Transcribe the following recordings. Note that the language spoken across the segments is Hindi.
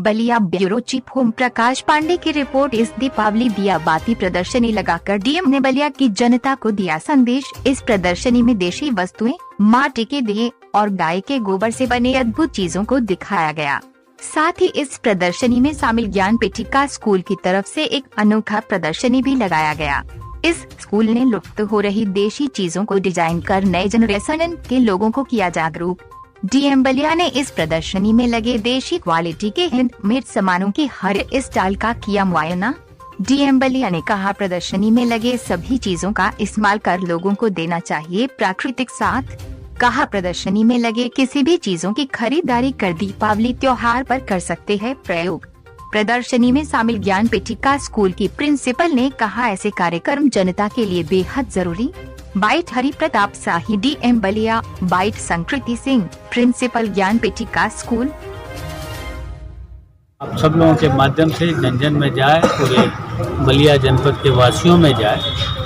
बलिया ब्यूरो चीफ ओम प्रकाश पांडे की रिपोर्ट। इस दीपावली दिया बाती प्रदर्शनी लगाकर डीएम ने बलिया की जनता को दिया संदेश। इस प्रदर्शनी में देशी वस्तुएं, माटी के दिए और गाय के गोबर से बने अद्भुत चीजों को दिखाया गया। साथ ही इस प्रदर्शनी में शामिल ज्ञान पीठिका स्कूल की तरफ से एक अनोखा प्रदर्शनी भी लगाया गया। इस स्कूल ने लुप्त हो रही देशी चीजों को डिजाइन कर नए जनरेशन के लोगों को किया जागरूक। डीएम बलिया ने इस प्रदर्शनी में लगे देशी क्वालिटी के हैंडमेड सामानों की हर स्टाइल का किया मुआयना। डीएम बलिया ने कहा, प्रदर्शनी में लगे सभी चीजों का इस्तेमाल कर लोगों को देना चाहिए प्राकृतिक साथ। कहा, प्रदर्शनी में लगे किसी भी चीजों की खरीदारी कर दीपावली त्योहार पर कर सकते हैं प्रयोग। प्रदर्शनी में शामिल ज्ञान पीठिका स्कूल की प्रिंसिपल ने कहा, ऐसे कार्यक्रम जनता के लिए बेहद जरूरी। Bite Hari Pratap Shahi, DM Ballia. Bite Sanskriti Singh, principal Gyan Peethika school. आप सब लोगों के माध्यम से जन जन में जाए, पूरे बलिया जनपद के वासियों में जाए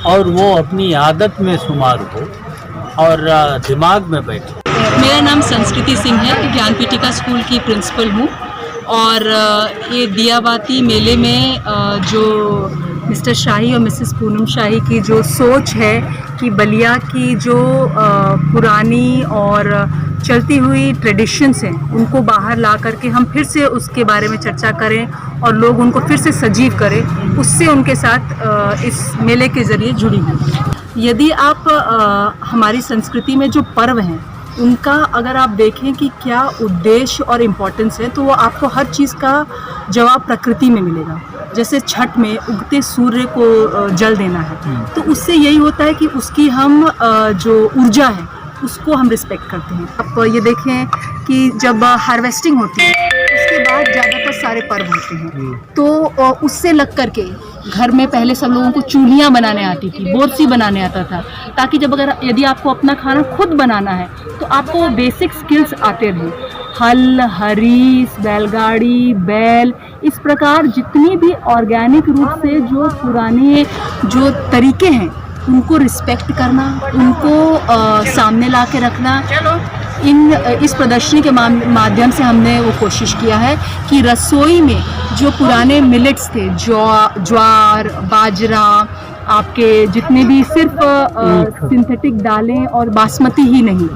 और वो अपनी आदत में शुमार हो और दिमाग में बैठे। मेरा नाम संस्कृति सिंह है, ज्ञान पीठिका स्कूल की प्रिंसिपल हूँ और ये दियाबाती मेले में जो मिस्टर शाही और मिसेस पूनम शाही की जो सोच है कि बलिया की जो पुरानी और चलती हुई ट्रेडिशंस हैं उनको बाहर ला करके हम फिर से उसके बारे में चर्चा करें और लोग उनको फिर से सजीव करें, उससे उनके साथ इस मेले के ज़रिए जुड़ी हुई। यदि आप हमारी संस्कृति में जो पर्व हैं उनका अगर आप देखें कि क्या उद्देश्य और इम्पोर्टेंस है, तो वो आपको हर चीज़ का जवाब प्रकृति में मिलेगा। जैसे छठ में उगते सूर्य को जल देना है, तो उससे यही होता है कि उसकी हम जो ऊर्जा है उसको हम रिस्पेक्ट करते हैं। आप ये देखें कि जब हार्वेस्टिंग होती है उसके बाद ज़्यादातर सारे पर्व होते हैं, तो उससे लग करके घर में पहले सब लोगों को चूल्हियाँ बनाने आती थी, बोरसी बनाने आता था, ताकि जब यदि आपको अपना खाना खुद बनाना है तो आपको वो बेसिक स्किल्स आते रहें। हल, हरीस, बैलगाड़ी, बैल, इस प्रकार जितनी भी ऑर्गेनिक रूप से जो पुराने जो तरीके हैं उनको रिस्पेक्ट करना, उनको सामने ला के रखना। इस प्रदर्शनी के माध्यम से हमने वो कोशिश किया है कि रसोई में जो पुराने मिलेट्स थे, ज्वार, बाजरा, आपके जितने भी सिर्फ सिंथेटिक दालें और बासमती ही नहीं,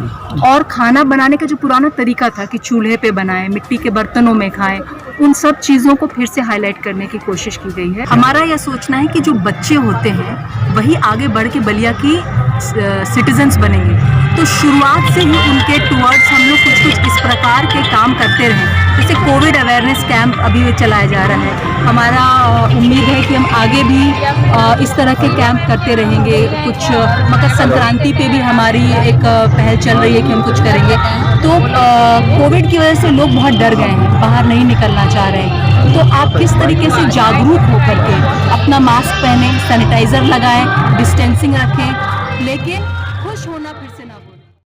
और खाना बनाने का जो पुराना तरीका था कि चूल्हे पे बनाएं, मिट्टी के बर्तनों में खाएं, उन सब चीज़ों को फिर से हाईलाइट करने की कोशिश की गई है। हमारा यह सोचना है कि जो बच्चे होते हैं वही आगे बढ़ के बलिया की सिटीजन्स बनेंगे, तो शुरुआत से ही उनके टुवर्ड्स हम लोग कुछ कुछ इस प्रकार के काम करते रहें। जैसे कोविड अवेयरनेस कैंप अभी चलाया जा रहा है, हमारा उम्मीद है कि हम आगे भी इस तरह के कैंप करते रहेंगे। कुछ मकर संक्रांति पे भी हमारी एक पहल चल रही है कि हम कुछ करेंगे। तो कोविड की वजह से लोग बहुत डर गए हैं, बाहर नहीं निकलना चाह रहे हैं, तो आप किस तरीके से जागरूक होकर के अपना मास्क पहने, सैनिटाइज़र लगाएं, डिस्टेंसिंग रखें, लेकिन